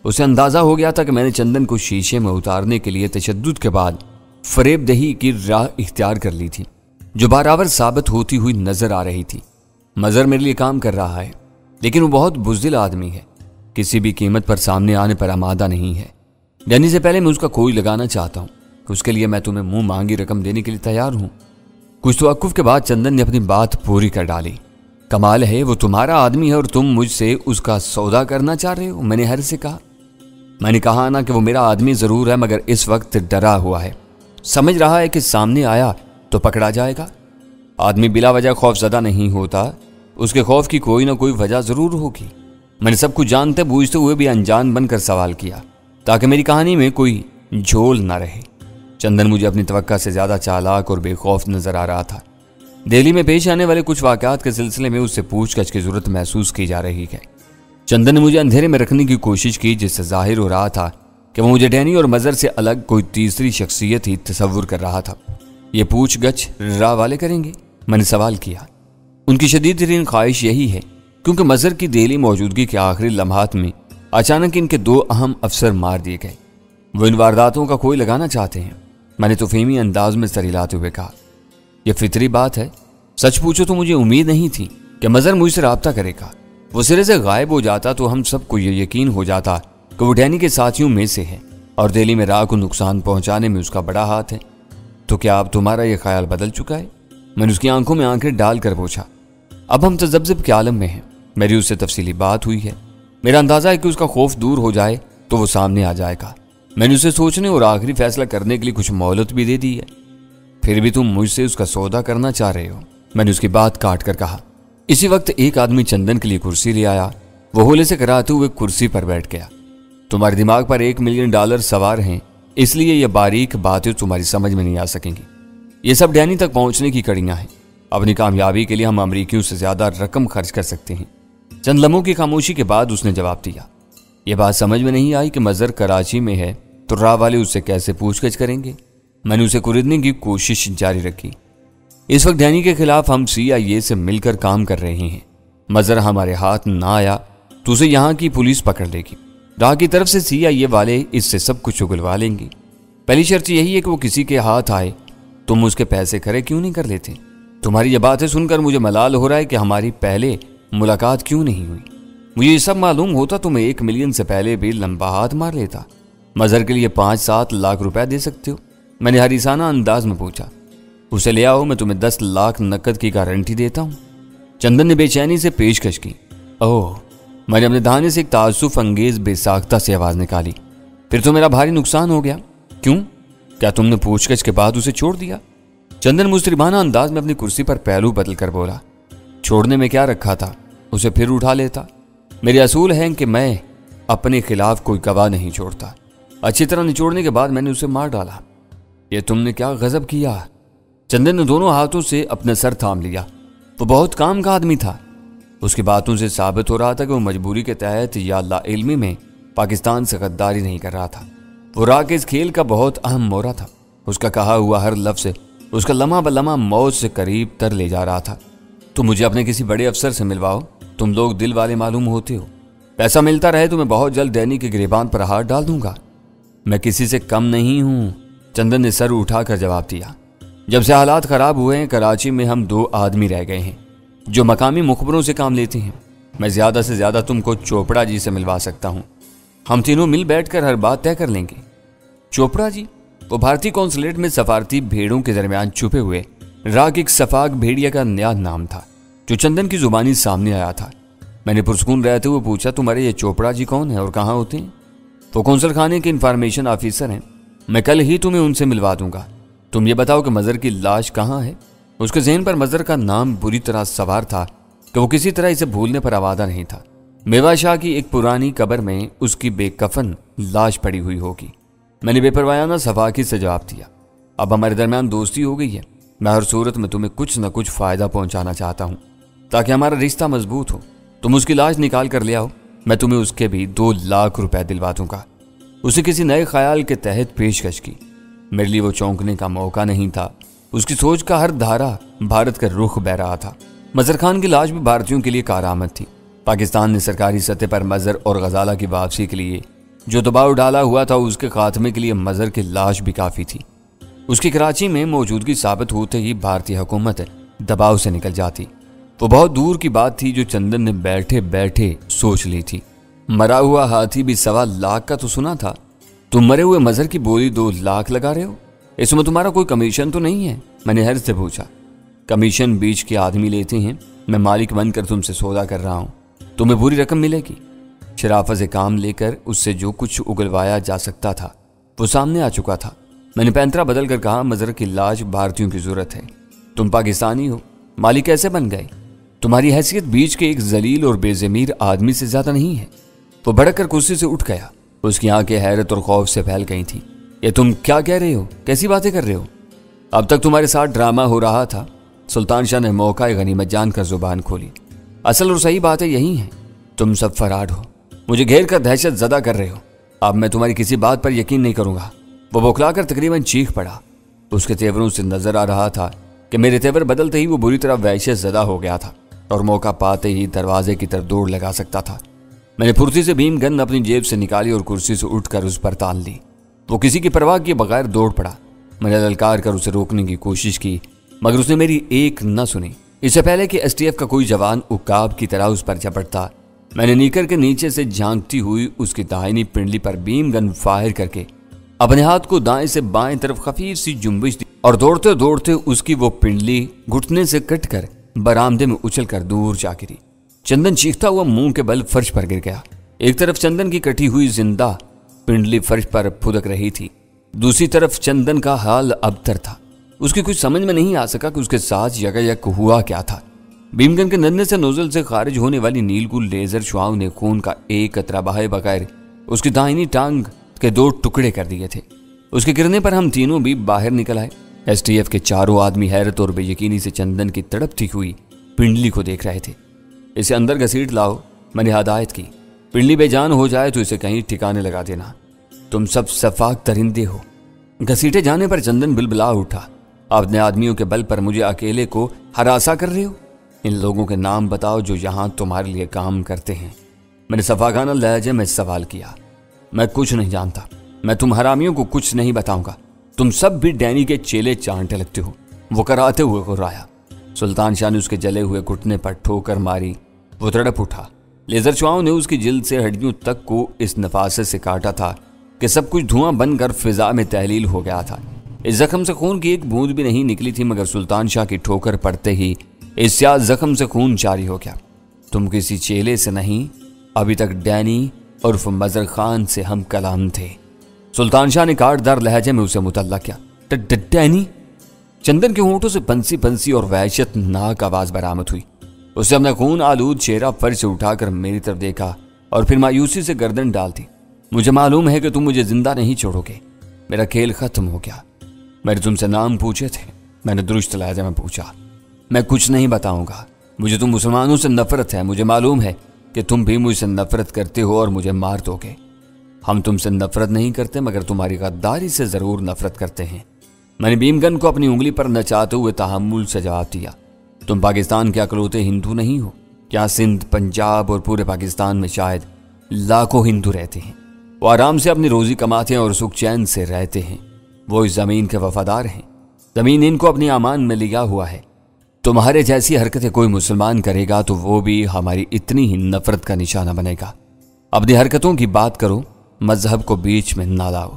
उसे अंदाज़ा हो गया था कि मैंने चंदन को शीशे में उतारने के लिए तशद्दुद के बाद फरेब दही की राह इख्तियार कर ली थी, जो बराबर साबित होती हुई नजर आ रही थी। मज़र मेरे लिए काम कर रहा है, लेकिन वो बहुत बुज़दिल आदमी है, किसी भी कीमत पर सामने आने पर आमादा नहीं है। जाने से पहले मैं उसका कोई लगाना चाहता हूँ, उसके लिए मैं तुम्हें मुंह मांगी रकम देने के लिए तैयार हूँ। कुछ तवक्कुफ के बाद चंदन ने अपनी बात पूरी कर डाली। कमाल है, वो तुम्हारा आदमी है और तुम मुझसे उसका सौदा करना चाह रहे हो? मैंने हर से कहा। मैंने कहा ना कि वो मेरा आदमी ज़रूर है, मगर इस वक्त डरा हुआ है, समझ रहा है कि सामने आया तो पकड़ा जाएगा। आदमी बिला वजह खौफज़दा नहीं होता, उसके खौफ की कोई ना कोई वजह ज़रूर होगी। मैंने सब कुछ जानते बूझते हुए भी अनजान बनकर सवाल किया, ताकि मेरी कहानी में कोई झोल ना रहे। चंदन मुझे अपनी तवक्का से ज़्यादा चालाक और बेखौफ नज़र आ रहा था। दिल्ली में पेश आने वाले कुछ वाक़यात के सिलसिले में उससे पूछताछ की ज़रूरत महसूस की जा रही है। चंदन ने मुझे अंधेरे में रखने की कोशिश की, जिससे जाहिर हो रहा था कि वो मुझे डैनी और मज़र से अलग कोई तीसरी शख्सियत ही तसव्वुर कर रहा था। ये पूछगछ राह वाले करेंगे? मैंने सवाल किया। उनकी शदीद तरीन ख्वाहिश यही है, क्योंकि मज़र की दिल्ली मौजूदगी के आखिरी लम्हात में अचानक इनके 2 अहम अफसर मार दिए गए। वो इन वारदातों का कोई लगाना चाहते हैं। मैंने तो फेमी अंदाज में सर हिलाते हुए कहा, यह फितरी बात है। सच पूछो तो मुझे उम्मीद नहीं थी कि मज़र मुझसे राब्ता करेगा। वो सिरे से गायब हो जाता तो हम सबको ये यकीन हो जाता कि वो डैनी के साथियों में से है और दिल्ली में राह को नुकसान पहुंचाने में उसका बड़ा हाथ है। तो क्या अब तुम्हारा यह ख्याल बदल चुका है? मैंने उसकी आंखों में आंखें डालकर पूछा। अब हम तजब्जुब के आलम में हैं। मेरी उससे तफसीली बात हुई है। मेरा अंदाज़ा है कि उसका खौफ दूर हो जाए तो वो सामने आ जाएगा। मैंने उसे सोचने और आखिरी फैसला करने के लिए कुछ मोहलत भी दे दी है। फिर भी तुम मुझसे उसका सौदा करना चाह रहे हो? मैंने उसकी बात काट कर कहा। इसी वक्त एक आदमी चंदन के लिए कुर्सी ले आया। वो होले से कराते हुए कुर्सी पर बैठ गया। तुम्हारे दिमाग पर $1 मिलियन सवार हैं, इसलिए ये बारीक बातें तुम्हारी समझ में नहीं आ सकेंगी। ये सब डैनी तक पहुंचने की कड़ियां हैं। अपनी कामयाबी के लिए हम अमरीकियों से ज्यादा रकम खर्च कर सकते हैं। चंद लम्हों की खामोशी के बाद उसने जवाब दिया। यह बात समझ में नहीं आई कि मज़र कराची में है तो राह वाले उससे कैसे पूछगछ करेंगे। मैंने उसे कुरेदने की कोशिश जारी रखी। इस वक्त डैनी के खिलाफ हम CIA से मिलकर काम कर रहे हैं। मज़र हमारे हाथ ना आया तो उसे यहाँ की पुलिस पकड़ लेगी। राह की तरफ से CIA वाले इससे सब कुछ उगलवा लेंगे। पहली शर्त यही है कि वो किसी के हाथ आए। तुम उसके पैसे खरे क्यों नहीं कर लेते? तुम्हारी ये बातें सुनकर मुझे मलाल हो रहा है कि हमारी पहले मुलाकात क्यों नहीं हुई। मुझे ये सब मालूम होता तो मैं 1 मिलियन से पहले भी लंबा हाथ मार लेता। मज़र के लिए 5-7 लाख रुपए दे सकते हो? मैंने हरीसाना अंदाज में पूछा। उसे ले आओ, मैं तुम्हें 10 लाख नकद की गारंटी देता हूँ। चंदन ने बेचैनी से पेशकश की। ओह, मैंने अपने दाने से एक ताज्जुब अंगेज बेसाख्ता से आवाज़ निकाली। फिर तो मेरा भारी नुकसान हो गया। क्यों? क्या तुमने पूछगछ के बाद उसे छोड़ दिया? चंदन मुस्रिबाना अंदाज में अपनी कुर्सी पर पहलू बदल कर बोला। छोड़ने में क्या रखा था, उसे फिर उठा लेता। मेरे असूल हैं कि मैं अपने खिलाफ कोई गवाह नहीं छोड़ता। अच्छी तरह निचोड़ने के बाद मैंने उसे मार डाला। ये तुमने क्या गजब किया? चंदन ने दोनों हाथों से अपना सर थाम लिया। वो बहुत काम का आदमी था। उसकी बातों से साबित हो रहा था कि वो मजबूरी के तहत या लाइल्मी में पाकिस्तान से गद्दारी नहीं कर रहा था। वो राह के इस खेल का बहुत अहम मोहरा था। उसका कहा हुआ हर लफ्ज़ उसका लम्हा ब लम्हा मौत से करीब तर ले जा रहा था। तुम मुझे अपने किसी बड़े अफसर से मिलवाओ, तुम लोग दिल वाले मालूम होते हो। पैसा मिलता रहे तो मैं बहुत जल्द डैनी के गिरेबान पर हाथ डाल दूंगा। मैं किसी से कम नहीं हूं, चंदन ने सर उठाकर जवाब दिया। जब से हालात खराब हुए हैं, कराची में हम 2 आदमी रह गए हैं जो मकामी मुखबरों से काम लेते हैं। मैं ज्यादा से ज्यादा तुमको चोपड़ा जी से मिलवा सकता हूं। हम तीनों मिल बैठकर हर बात तय कर लेंगे। चोपड़ा जी? वो भारतीय कौंसलेट में सफारती भेड़ों के दरमियान छुपे हुए राकिक सफाक भेड़िया का नया नाम था, जो चंदन की जुबानी सामने आया था। मैंने पुरसकून रहते हुए पूछा, तुम्हारे ये चोपड़ा जी कौन है और कहाँ होते हैं? वो कौंसल खाने के इंफॉर्मेशन ऑफिसर हैं। मैं कल ही तुम्हें उनसे मिलवा दूंगा। तुम ये बताओ कि मज़र की लाश कहाँ है? उसके ज़हन पर मज़र का नाम बुरी तरह सवार था कि वो किसी तरह इसे भूलने पर आवादा नहीं था। मेवा शाह की एक पुरानी कब्र में उसकी बेकफन लाश पड़ी हुई होगी। मैंने बेपरवायाना सफाकी से जवाब दिया। अब हमारे दरमियान दोस्ती हो गई है। मैं हर सूरत में तुम्हें कुछ न कुछ फ़ायदा पहुंचाना चाहता हूं ताकि हमारा रिश्ता मजबूत हो। तुम उसकी लाश निकाल कर ले आओ, मैं तुम्हें उसके भी 2 लाख रुपए दिलवा दूंगा। उसे किसी नए ख्याल के तहत पेशकश की। मेरे लिए वो चौंकने का मौका नहीं था। उसकी सोच का हर धारा भारत का रुख बह रहा था। मज़र खान की लाश भी भारतीयों के लिए कारआमद थी। पाकिस्तान ने सरकारी सतह पर मज़र और गजाला की वापसी के लिए जो दबाव डाला हुआ था उसके खात्मे के लिए मजहर की लाश भी काफी थी। उसकी कराची में मौजूदगी साबित होते ही भारतीय हुकूमत दबाव से निकल जाती। वो बहुत दूर की बात थी जो चंदन ने बैठे बैठे सोच ली थी। मरा हुआ हाथी भी 1.25 लाख का तो सुना था, तुम मरे हुए मजहर की बोली 2 लाख लगा रहे हो, इसमें तुम्हारा कोई कमीशन तो नहीं है? मैंने हैरत से पूछा। कमीशन बीच के आदमी लेते हैं, मैं मालिक बनकर तुमसे सौदा कर रहा हूँ, तुम्हें पूरी रकम मिलेगी। शराफत से काम लेकर उससे जो कुछ उगलवाया जा सकता था वो सामने आ चुका था। मैंने पैंतरा बदल कर कहा, मजहर की लाश भारतीयों की जरूरत है, तुम पाकिस्तानी हो, मालिक कैसे बन गए? तुम्हारी हैसियत बीच के एक जलील और बेजमीर आदमी से ज्यादा नहीं है। वो भड़क कर कुर्सी से उठ गया, उसकी आंखें हैरत और खौफ से फैल गई थी। ये तुम क्या कह रहे हो, कैसी बातें कर रहे हो? अब तक तुम्हारे साथ ड्रामा हो रहा था। सुल्तान शाह ने मौका गनीमत जानकर जुबान खोली। असल और सही बातें यही हैं, तुम सब फराड हो, मुझे घेर कर दहशत ज़दा कर रहे हो। अब मैं तुम्हारी किसी बात पर यकीन नहीं करूंगा। वो बौखलाकर तकरीबन चीख पड़ा। उसके तेवरों से नजर आ रहा था कि मेरे तेवर बदलते ही वो बुरी तरह वहशत ज़दा हो गया था और मौका पाते ही दरवाजे की तरफ दौड़ लगा सकता था। मैंने फुर्ती से भीम गन अपनी जेब से निकाली और कुर्सी से उठकर उस पर तान ली। वो किसी की परवाह किए बगैर दौड़ पड़ा। मैंने ललकार कर उसे रोकने की कोशिश की, मगर उसने मेरी एक न सुनी। इससे पहले कि एसटीएफ का कोई जवान उकाब की तरह उस पर झपटता, मैंने नीकर के नीचे से झांकती हुई उसकी दाहिनी पिंडली पर बीम गन फायर करके अपने हाथ को दाएं से बाएं तरफ खफीफ सी जुम्बिश दी और दौड़ते दौड़ते उसकी वो पिंडली घुटने से कटकर बरामदे में उछलकर दूर जा गिरी। चंदन चीखता हुआ मुंह के बल फर्श पर गिर गया। एक तरफ चंदन की कटी हुई जिंदा पिंडली फर्श पर फुदक रही थी, दूसरी तरफ चंदन का हाल अबतर था। उसकी कुछ समझ में नहीं आ सका कि उसके साथ यकायक हुआ क्या था। भीमगन के नन्हे से नोजल से खारिज होने वाली नीलकुल लेजर शुआओं ने खून का एक कतरा बहाए बगैर उसकी दाहिनी टांग के 2 टुकड़े कर दिए थे। उसके गिरने पर हम तीनों भी बाहर निकल आए। एसटीएफ के चारों आदमी हैरत और बेयकीनी से चंदन की तड़पती हुई पिंडली को देख रहे थे। इसे अंदर घसीट लाओ, मैंने हदायत की। पिंडली बेजान हो जाए तो इसे कहीं ठिकाने लगा देना। तुम सब सफाक दरिंदे हो। घसीटे जाने पर चंदन बिलबिला उठा। अपने आदमियों के बल पर मुझे अकेले को हरासा कर रहे हो? इन लोगों के नाम बताओ जो यहां तुम्हारे लिए काम करते हैं। मैंने सफाखाना लहजे में सवाल किया। मैं कुछ नहीं जानता, मैं तुम हरामियों को कुछ नहीं बताऊंगा। तुम सब भी डैनी के चेले चांटे लगते हो, वो कराते हुए गुर्राया। सुल्तान शाह ने उसके जले हुए घुटने पर ठोकर मारी। वो तड़प उठा। लेजर शुआओं ने उसकी जिल्द से हड्डियों तक को इस नफासत से काटा था कि सब कुछ धुआं बनकर फिजा में तहलील हो गया था। इस जख्म से खून की एक बूंद भी नहीं निकली थी, मगर सुल्तान शाह की ठोकर पड़ते ही इस स्याह जख्म से खून जारी हो गया। तुम किसी चेले से नहीं, अभी तक डैनी उर्फ मजर खान से हम कलाम थे। सुल्तान शाह ने काटदार लहजे में उसे मुतल्ला किया। डैनी? चंदन के होंठों से पंसी पंसी और वहशतनाक आवाज बरामद हुई। उसने अपना खून आलूद चेहरा फर्श से उठाकर मेरी तरफ देखा और फिर मायूसी से गर्दन डाल दी। मुझे मालूम है कि तुम मुझे जिंदा नहीं छोड़ोगे। मेरा खेल खत्म हो गया। मैंने तुमसे नाम पूछे थे, मैंने दुरुस्त लहजे में पूछा। मैं कुछ नहीं बताऊंगा। मुझे तुम मुसलमानों से नफरत है। मुझे मालूम है कि तुम भी मुझसे नफरत करते हो और मुझे मार दोगे। हम तुमसे नफरत नहीं करते, मगर तुम्हारी गद्दारी से जरूर नफरत करते हैं। मैंने भीमगन को अपनी उंगली पर नचाते हुए तहम्मुल से जवाब दिया। तुम पाकिस्तान के अकलौते हिंदू नहीं हो। क्या सिंध, पंजाब और पूरे पाकिस्तान में शायद लाखों हिंदू रहते हैं। वो आराम से अपनी रोजी कमाते हैं और सुख चैन से रहते हैं। वो इस जमीन के वफादार हैं। जमीन इनको अपनी अमान में लिया हुआ है। तुम्हारे जैसी हरकतें कोई मुसलमान करेगा तो वो भी हमारी इतनी ही नफरत का निशाना बनेगा। अपनी हरकतों की बात करो, मजहब को बीच में ना लाओ।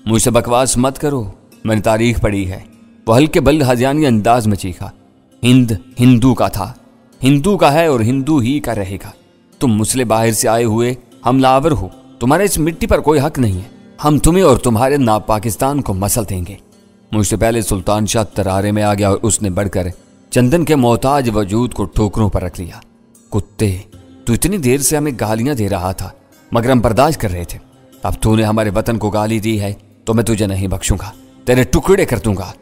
मुझसे बकवास मत करो, मैंने तारीख पढ़ी है। वो हल्के बल हजानी अंदाज में चीखा। हिंद हिंदू का था, हिंदू का है और हिंदू ही का रहेगा। तुम मुसले बाहर से आए हुए हमलावर हो, तुम्हारे इस मिट्टी पर कोई हक नहीं है। हम तुम्हें और तुम्हारे नाप पाकिस्तान को मसल देंगे। मुझसे पहले सुल्तान शाह तरारे में आ गया और उसने बढ़कर चंदन के मोहताज वजूद को ठोकरों पर रख लिया। कुत्ते, तू इतनी देर से हमें गालियां दे रहा था, मगर हम बर्दाश्त कर रहे थे। अब तूने हमारे वतन को गाली दी है तो मैं तुझे नहीं बख्शूंगा, तेरे टुकड़े कर दूंगा।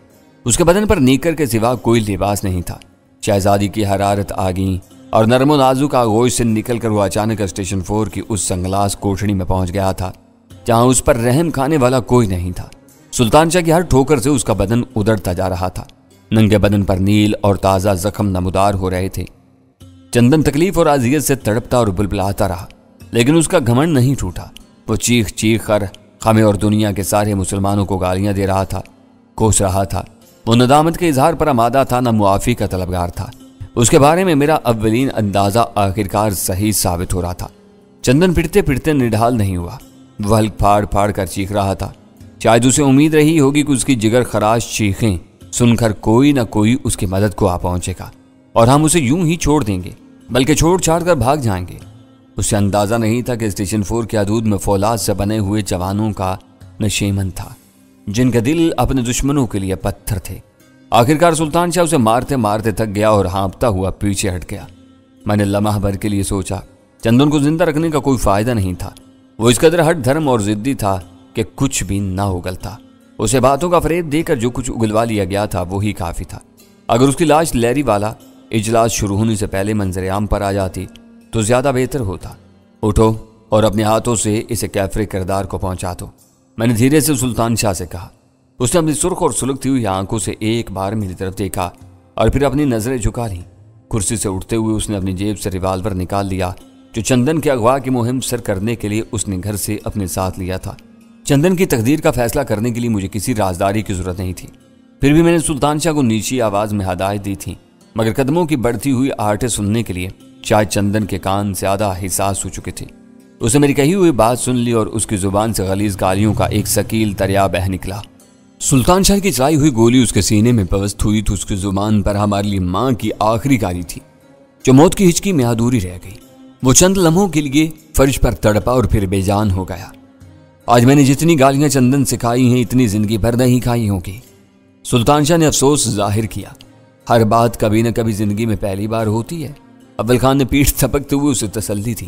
उसके बदन पर नीकर के सिवा कोई लिबास नहीं था। शहजादी की हरारत आ गई और नरमो नाजुक आगोश से निकलकर वो अचानक स्टेशन 4 की उस संगलास कोठड़ी में पहुंच गया था जहां उस पर रहम खाने वाला कोई नहीं था। सुल्तान शाह की हर ठोकर से उसका बदन उधड़ता जा रहा था। नंगे बदन पर नील और ताज़ा जख्म नमूदार हो रहे थे। चंदन तकलीफ और अजियत से तड़पता और बुलबुलाता रहा, लेकिन उसका घमंड नहीं टूटा। وہ چیخ چیخ کر ہمیں اور دنیا کے سارے مسلمانوں کو گالیاں دے رہا تھا، کوس رہا تھا۔ وہ ندامت کے اظہار پر آمادہ تھا، نہ معافی کا طلبگار تھا۔ اس کے بارے میں میرا اولین اندازہ آخرکار صحیح ثابت ہو رہا تھا۔ چندن پڑتے پڑتے نڈھال نہیں ہوا، وہ حلق پھاڑ پھاڑ کر چیخ رہا تھا۔ شاید اسے امید رہی ہوگی کہ اس کی جگر خراش چیخیں سن کر کوئی نہ کوئی اس کی مدد کو آ پہنچے گا اور ہم اسے یوں ہی چھوڑ دیں گے، بلکہ چھوڑ چھاڑ کر بھاگ جائیں گے۔ اسے اندازہ نہیں تھا کہ اسٹیشن 4 کے حدود میں فولاد سے بنے ہوئے جوانوں کا نشیمن تھا، جن کا دل اپنے دشمنوں کے لیے پتھر تھے۔ آخرکار سلطان شاہ اسے مارتے مارتے تھک گیا اور ہانپتا ہوا پیچھے ہٹ گیا۔ میں نے لمحہ بھر کے لیے سوچا چندن کو زندہ رکھنے کا کوئی فائدہ نہیں تھا۔ وہ اس قدر ہٹ دھرم اور ضدی تھا کہ کچھ بھی نہ اگلتا۔ اسے باتوں کا فریب دے کر جو کچھ اگلوا لیا گیا تھا وہی کافی تھا۔ اگر اس کی لاش لیری والا اجلاس شروع ہونے سے پہلے منظر عام پر آ جاتی تو زیادہ بہتر ہوتا۔ اٹھو اور اپنے ہاتھوں سے اسے کیفر کردار کو پہنچا دو، میں نے دھیرے سے سلطان شاہ سے کہا۔ اس نے اپنی سرخ اور سلگتی ہوئی آنکھوں سے ایک بار میری طرف دیکھا اور پھر اپنی نظریں جھکا لیں۔ کرسی سے اٹھتے ہوئے اس نے اپنی جیب سے ریوالور نکال لیا جو چندن کے اغوا کی مہم سر کرنے کے لیے اس نے گھر سے اپنے ساتھ لیا تھا۔ چندن کی تقدیر کا فیصلہ کرنے کے لیے مجھے کسی رازداری کی ضرورت نہیں تھی، پھر بھی میں نے سلطان شاہ کو نیچی آواز میں ہدایت دی تھی، مگر قدموں کی بڑھتی ہوئی آہٹیں سننے کے لیے شاید چندن کے کان زیادہ حساس ہو چکے تھے۔ اسے میری کہی ہوئی بات سن لی اور اس کی زبان سے غلیظ گالیوں کا ایک ثقیل دریا بہہ نکلا۔ سلطان شاہ کی چلائی ہوئی گولی اس کے سینے میں پوست ہوئی تو اس کی زبان پر ہمارے لیے ماں کی آخری گالی تھی جو موت کی ہچکی میں ادھوری رہ گئی۔ وہ چند لمحوں کے لیے فرش پر تڑپا اور پھر بے جان ہو گیا۔ آج میں نے جتنی گالیاں چندن سے کھائی ہیں اتنی زندگی بھر نہیں کھائی ہوں گی۔ سلطان شاہ نے افسوس ظاہر کیا۔ ہر بات کبھی نہ کبھی زندگی میں پہلی بار ہوتی ہے۔ اول خان نے پیٹھ تھپکتے ہوئے اسے تسلی دی۔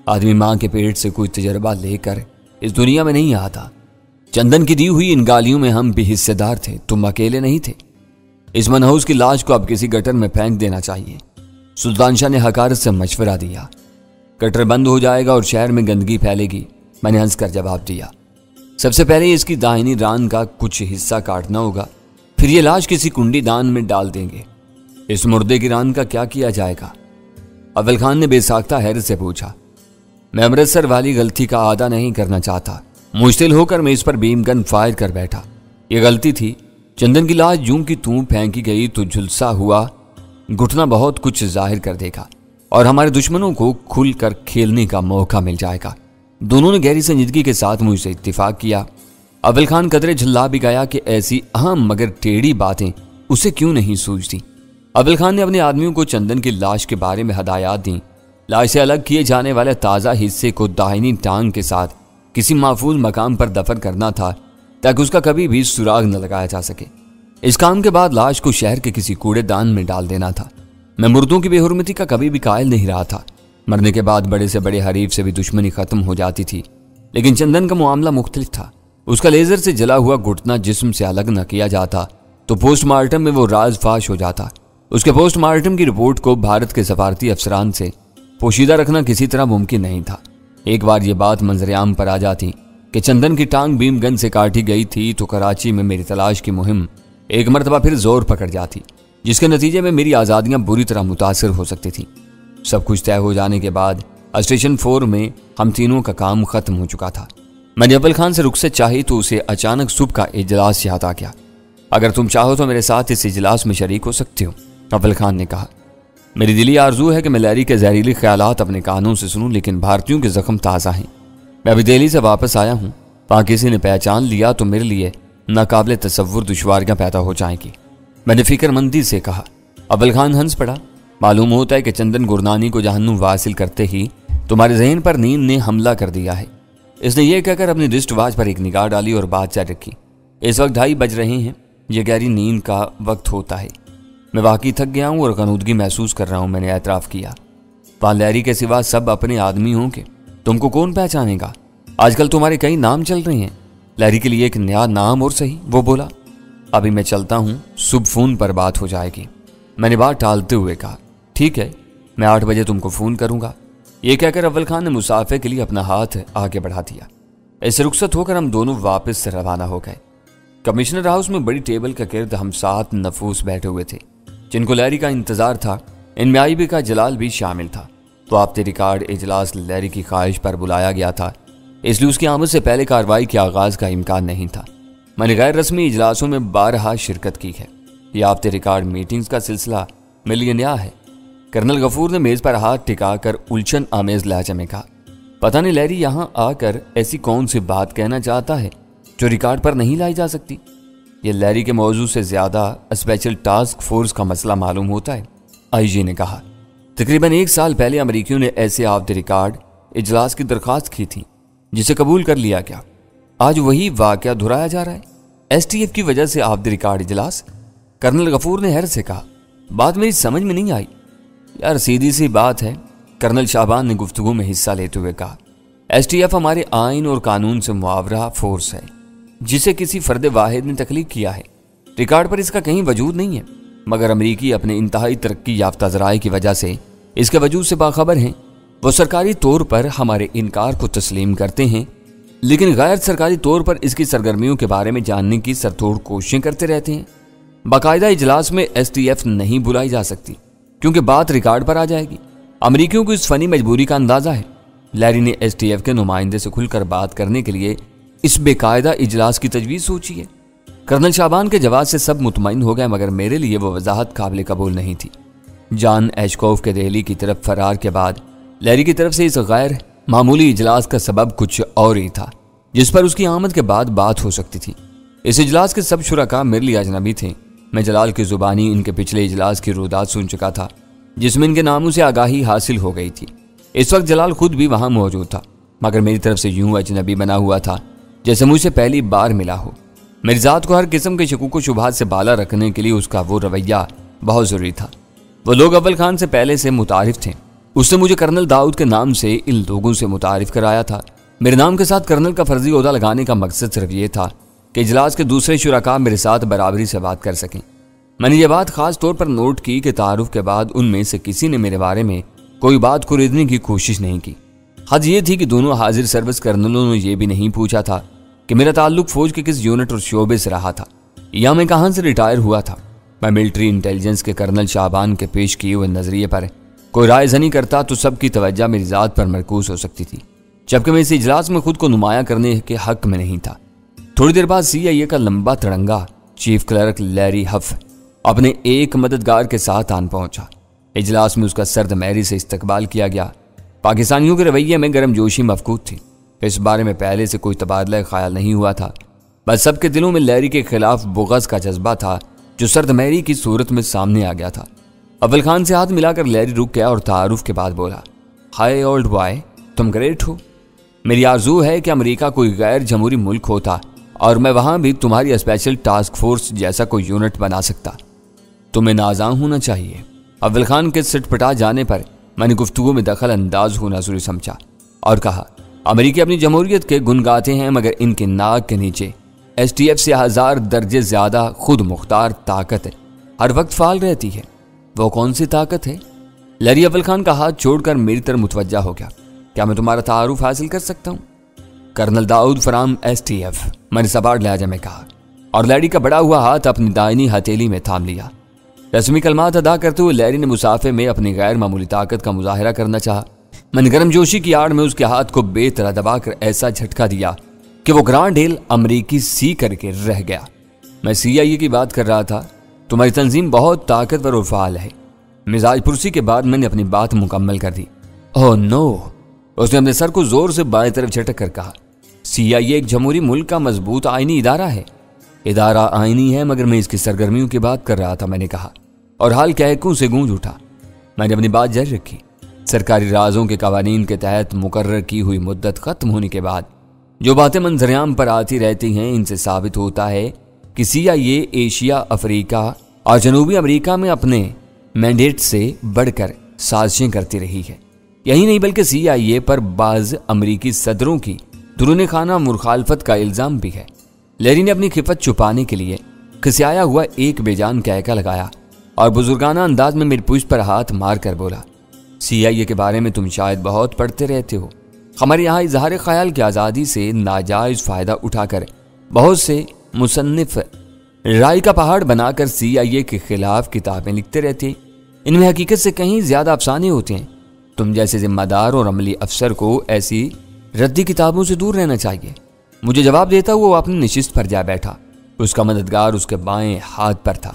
آدمی ماں کے پیٹ سے کوئی تجربہ لے کر اس دنیا میں نہیں آتا۔ چندن کی دی ہوئی ان گالیوں میں ہم بھی حصے دار تھے، تم اکیلے نہیں تھے۔ اس منحوس کی لاش کو اب کسی گٹر میں پھینک دینا چاہیے۔ سلطان شاہ نے حقارت سے مشورہ دیا۔ گٹر بند ہو جائے گا اور شہر میں گندگی پھیلے گی، میں نے ہنس کر جواب دیا۔ سب سے پہلے اس کی داہنی ران کا کچھ حصہ کاٹنا ہوگا، پھر یہ لاش کسی کنڈی دان میں ڈال دیں گے۔ اس مردے کی ران کا کیا کیا جائے گا؟ اول خان نے بے ساختہ حیرت سے پوچھا۔ میں امرتسر والی غلطی کا عادہ نہیں کرنا چاہتا۔ مشتل ہو کر میں اس پر بیم گن فائر کر بیٹھا۔ یہ غلطی تھی۔ چندن کی لاش جوں کی توں پھینکی گئی تو جھلسا ہوا گھٹنا بہت کچھ ظاہر کر دے گا اور ہمارے دشمنوں کو کھل کر کھیلنے کا موقع مل جائے گا۔ دونوں نے گہری سنجیدگی کے ساتھ مجھ سے اتفاق کیا۔ اول خان قدرے جھلا بھی گیا کہ ایسی اہم مگر ٹیڑھی باتیں اسے کیوں نہیں سوچتی۔ اول خان نے اپنے آدمیوں کو چندن کی لاش کے بارے میں ہدایات دیں۔ لاش سے الگ کیے جانے والے تازہ حصے کو داہنی ٹانگ کے ساتھ کسی محفوظ مقام پر دفن کرنا تھا تاکہ اس کا کبھی بھی سراغ نہ لگایا جا سکے۔ اس کام کے بعد لاش کو شہر کے کسی کوڑے دان میں ڈال دینا تھا۔ میں مردوں کی بے حرمتی کا کبھی بھی قائل نہیں رہا تھا۔ مرنے کے بعد بڑے سے بڑے حریف سے بھی دشمنی ختم ہو جاتی تھی، لیکن چندن کا معاملہ مختلف تھا۔ اس کا لیزر سے جلا ہوا گھٹنا جسم سے الگ نہ کیا جاتا تو پوسٹ مارٹم میں وہ راز فاش ہو جاتا۔ اس کے پوسٹ مارٹم کی رپورٹ کو بھارت کے سفارتی افسران سے پوشیدہ رکھنا کسی طرح ممکن نہیں تھا۔ ایک بار یہ بات منظر عام پر آ جاتی کہ چندن کی ٹانگ بیم گن سے کاٹی گئی تھی تو کراچی میں میری تلاش کی مہم ایک مرتبہ پھر زور پکڑ جاتی، جس کے نتیجے میں میری آزادیاں بری طرح متاثر ہو سکتی تھیں۔ سب کچھ طے ہو جانے کے بعد اسٹیشن 4 میں ہم تینوں کا کام ختم ہو چکا تھا۔ میں نے اول خان سے رخصت چاہی تو اسے اچانک صبح کا اجلاس یاد آ گیا۔ اگر تم چاہو تو میرے ساتھ اس اجلاس میں شریک ہو سکتے ہو، اول خان نے کہا۔ میری دلی آرزو ہے کہ میں لیری کے زہریلی خیالات اپنے کانوں سے سنوں، لیکن بھارتیوں کے زخم تازہ ہیں۔ میں ابھی دہلی سے واپس آیا ہوں، وہاں کسی نے پہچان لیا تو میرے لیے ناقابل تصور دشواریاں پیدا ہو جائیں گی، میں نے فکر مندی سے کہا۔ اول خان ہنس پڑا۔ معلوم ہوتا ہے کہ چندن گردانی کو جہنم واصل کرتے ہی تمہارے ذہن پر نیند نے حملہ کر دیا ہے۔ اس نے یہ کہہ کر اپنی رسٹ واچ پر ایک نگاہ ڈالی اور بات جاری رکھی۔ اس وقت 2:30 بج رہے ہیں، یہ گہری نیند کا وقت ہوتا ہے۔ میں واقعی تھک گیا ہوں اور غنودگی محسوس کر رہا ہوں، میں نے اعتراف کیا۔ وہاں لیری کے سوا سب اپنے آدمی ہوں گے، تم کو کون پہچانے گا؟ آج کل تمہارے کئی نام چل رہے ہیں، لیری کے لیے ایک نیا نام اور صحیح، وہ بولا۔ ابھی میں چلتا ہوں، صبح فون پر بات ہو جائے گی، میں نے بات ٹالتے ہوئے کہا۔ ٹھیک ہے، میں 8 بجے تم کو فون کروں گا، یہ کہہ کر اول خان نے مسافے کے لیے اپنا ہاتھ آگے بڑھا دیا۔ ایسے رخصت ہو کر ہم دونوں واپس سے روانہ ہو گئے۔ کمشنر ہاؤس میں بڑی ٹیبل کا گرد ہم 7 نفوس بیٹھے ہوئے تھے جن کو لیری کا انتظار تھا۔ ان میں آئی بی کا جلال بھی شامل تھا۔ تو آپ ریکارڈ اجلاس لیری کی خواہش پر بلایا گیا تھا اس لیے اس کی آمد سے پہلے کارروائی کے آغاز کا امکان نہیں تھا۔ میں نے غیر رسمی اجلاسوں میں بارہا شرکت کی ہے۔ یہ آپ ریکارڈ میٹنگز کا سلسلہ میرے لیے نیا ہے۔ کرنل غفور نے میز پر ہاتھ ٹکا کر الجھن آمیز لہجے میں کہا، پتہ نہیں لیری یہاں آ کر ایسی کون سی بات کہنا چاہتا ہے جو ریکارڈ پر نہیں لائی جا سکتی۔ یہ لیری کے موضوع سے زیادہ اسپیشل ٹاسک فورس کا مسئلہ معلوم ہوتا ہے، آئی جی نے کہا۔ تقریباً 1 سال پہلے امریکیوں نے ایسے آف دی ریکارڈ اجلاس کی درخواست کی تھی جسے قبول کر لیا گیا۔ آج وہی واقعہ دہرایا جا رہا ہے، ایس ٹی ایف کی وجہ سے آف دی ریکارڈ اجلاس۔ کرنل غفور نے حیرت سے کہا، بات میری سمجھ میں نہیں آئی۔ یار سیدھی سی بات ہے، کرنل شعبان نے گفتگو میں حصہ لیتے ہوئے کہا، ایس ٹی ایف ہمارے آئین اور قانون سے معاورہ فورس ہے جسے کسی فرد واحد نے تخلیق کیا ہے۔ ریکارڈ پر اس کا کہیں وجود نہیں ہے، مگر امریکی اپنے انتہائی ترقی یافتہ ذرائع کی وجہ سے اس کے وجود سے باخبر ہیں۔ وہ سرکاری طور پر ہمارے انکار کو تسلیم کرتے ہیں، لیکن غیر سرکاری طور پر اس کی سرگرمیوں کے بارے میں جاننے کی سرتوڑ کوششیں کرتے رہتے ہیں۔ باقاعدہ اجلاس میں ایس ٹی ایف نہیں بلائی جا سکتی کیونکہ بات ریکارڈ پر آ جائے گی۔ امریکیوں کو اس فنی مجبوری کا اندازہ ہے۔ لیری نے ایس ٹی ایف کے نمائندے سے کھل کر بات کرنے کے لیے اس بے قاعدہ اجلاس کی تجویز سوچی ہے۔ کرنل شعبان کے جواب سے سب مطمئن ہو گئے، مگر میرے لیے وہ وضاحت قابل قبول نہیں تھی۔ جان ایشکوف کے دہلی کی طرف فرار کے بعد لیری کی طرف سے اس غیر معمولی اجلاس کا سبب کچھ اور ہی تھا جس پر اس کی آمد کے بعد بات ہو سکتی تھی۔ اس اجلاس کے سب شرکاء میرے لیے اجنبی تھے۔ میں جلال کی زبانی ان کے پچھلے اجلاس کی رودات سن چکا تھا جس میں ان کے ناموں سے آگاہی حاصل ہو گئی تھی۔ اس وقت جلال خود بھی وہاں موجود تھا، مگر میری طرف سے یوں اجنبی بنا ہوا تھا جیسے مجھ سے پہلی بار ملا ہو۔ میری ذات کو ہر قسم کے شکوک و شبہات سے بالا رکھنے کے لیے اس کا وہ رویہ بہت ضروری تھا۔ وہ لوگ اول خان سے پہلے سے متعارف تھے۔ اس نے مجھے کرنل داؤد کے نام سے ان لوگوں سے متعارف کرایا تھا۔ میرے نام کے ساتھ کرنل کا فرضی عہدہ لگانے کا مقصد صرف یہ تھا کہ اجلاس کے دوسرے شرکاء میرے ساتھ برابری سے بات کر سکیں۔ میں نے یہ بات خاص طور پر نوٹ کی کہ تعارف کے بعد ان میں سے کسی نے میرے بارے میں کوئی بات خریدنے کی کوشش نہیں کی۔ حد یہ تھی کہ دونوں حاضر سروس کرنلوں نے یہ بھی نہیں پوچھا تھا کہ میرا تعلق فوج کے کس یونٹ اور شعبے سے رہا تھا یا میں کہاں سے ریٹائر ہوا تھا۔ میں ملٹری انٹیلیجنس کے کرنل شعبان کے پیش کیے ہوئے نظریے پر کوئی رائے زنی کرتا تو سب کی توجہ میری ذات پر مرکوز ہو سکتی تھی، جبکہ میں اس اجلاس میں خود کو نمایاں کرنے کے حق میں نہیں تھا۔ تھوڑی دیر بعد سی آئی اے کا لمبا تڑنگا چیف کلرک لیری ہف اپنے ایک مددگار کے ساتھ آن پہنچا۔ اجلاس میں اس کا سرد مہری سے استقبال کیا گیا۔ پاکستانیوں کے رویے میں گرم جوشی مفقود تھی، اس بارے میں پہلے سے کوئی تبادلہ خیال نہیں ہوا تھا، بس سب کے دلوں میں لیری کے خلاف بغض کا جذبہ تھا جو سرد مہری کی صورت میں سامنے آ گیا تھا۔ اول خان سے ہاتھ ملا کر لیری رک گیا اور تعارف کے بعد بولا، ہائے اولڈ بوائے، تم گریٹ ہو۔ میری آرزو ہے کہ امریکہ کوئی غیر جمہوری ملک ہوتا اور میں وہاں بھی تمہاری اسپیشل ٹاسک فورس جیسا کوئی یونٹ بنا سکتا۔ تمہیں نازاں ہونا چاہیے۔ اول خان کے سٹ پٹا جانے پر میں نے گفتگو میں دخل انداز ہونا ضروری سمجھا اور کہا، امریکی اپنی جمہوریت کے گن گاتے ہیں، مگر ان کے ناک کے نیچے ایس ٹی ایف سے 1000 درجے زیادہ خود مختار طاقت ہر وقت فعال رہتی ہے۔ وہ کون سی طاقت ہے؟ لیری اول خان کا ہاتھ چھوڑ کر میری طرف متوجہ ہو گیا۔ کیا میں تمہارا تعارف حاصل کر سکتا ہوں؟ Colonel Daud from S T F, میں نے سباڑ لہجے میں کہا، اور لیری کا بڑا ہوا ہاتھ اپنی دائنی ہتھیلی میں تھام لیا۔ رسمی کلمات ادا کرتے ہوئے لیری نے مسافے میں اپنی غیر معمولی طاقت کا مظاہرہ کرنا چاہا۔ میں نے گرم جوشی کی آڑ میں اس کے ہاتھ کو بے طرح دبا کر ایسا جھٹکا دیا کہ وہ گرانڈ ہل امریکی سی کر کے رہ گیا۔ میں سی آئی اے کی بات کر رہا تھا، تمہاری تنظیم بہت طاقتور اور فعال ہے۔ مزاج پرسی کے بعد میں نے اپنی بات مکمل کر دی۔ اوہ نو، اس نے اپنے سر کو زور سے بائیں طرف جھٹک کر کہا، سی آئی اے ایک جمہوری ملک کا مضبوط آئینی ادارہ ہے۔ ادارہ آئینی ہے، مگر میں اس کی سرگرمیوں کی بات کر رہا تھا، میں نے کہا، اور حال کہکوں سے گونج اٹھا۔ میں نے اپنی بات جاری رکھی۔ سرکاری رازوں کے قوانین کے تحت مقرر کی ہوئی مدت ختم ہونے کے بعد جو باتیں منظر-عام پر آتی رہتی ہیں، ان سے ثابت ہوتا ہے کہ سی آئی اے ایشیا، افریقہ اور جنوبی امریکہ میں اپنے مینڈیٹ سے بڑھ کر سازشیں کرتی رہی ہے۔ یہی نہیں بلکہ سی آئی اے پر بعض امریکی صدروں کی درون خانہ مخالفت کا الزام بھی ہے۔ لیری نے اپنی خفت چھپانے کے لیے کھسیایا ہوا ایک بے جان کہکا لگایا اور بزرگانہ انداز میں میری پشت پر ہاتھ مار کر بولا، سی آئی اے کے بارے میں تم شاید بہت پڑھتے رہتے ہو۔ ہمارے یہاں اظہار خیال کی آزادی سے ناجائز فائدہ اٹھا کر بہت سے مصنف رائے کا پہاڑ بنا کر سی آئی اے کے خلاف کتابیں لکھتے رہتے ہیں۔ ان میں حقیقت سے کہیں زیادہ افسانے ہوتے ہیں۔ تم جیسے ذمہ دار اور عملی افسر کو ایسی ردی کتابوں سے دور رہنا چاہیے۔ مجھے جواب دیتا ہوا وہ اپنی نشست پر جا بیٹھا۔ اس کا مددگار اس کے بائیں ہاتھ پر تھا۔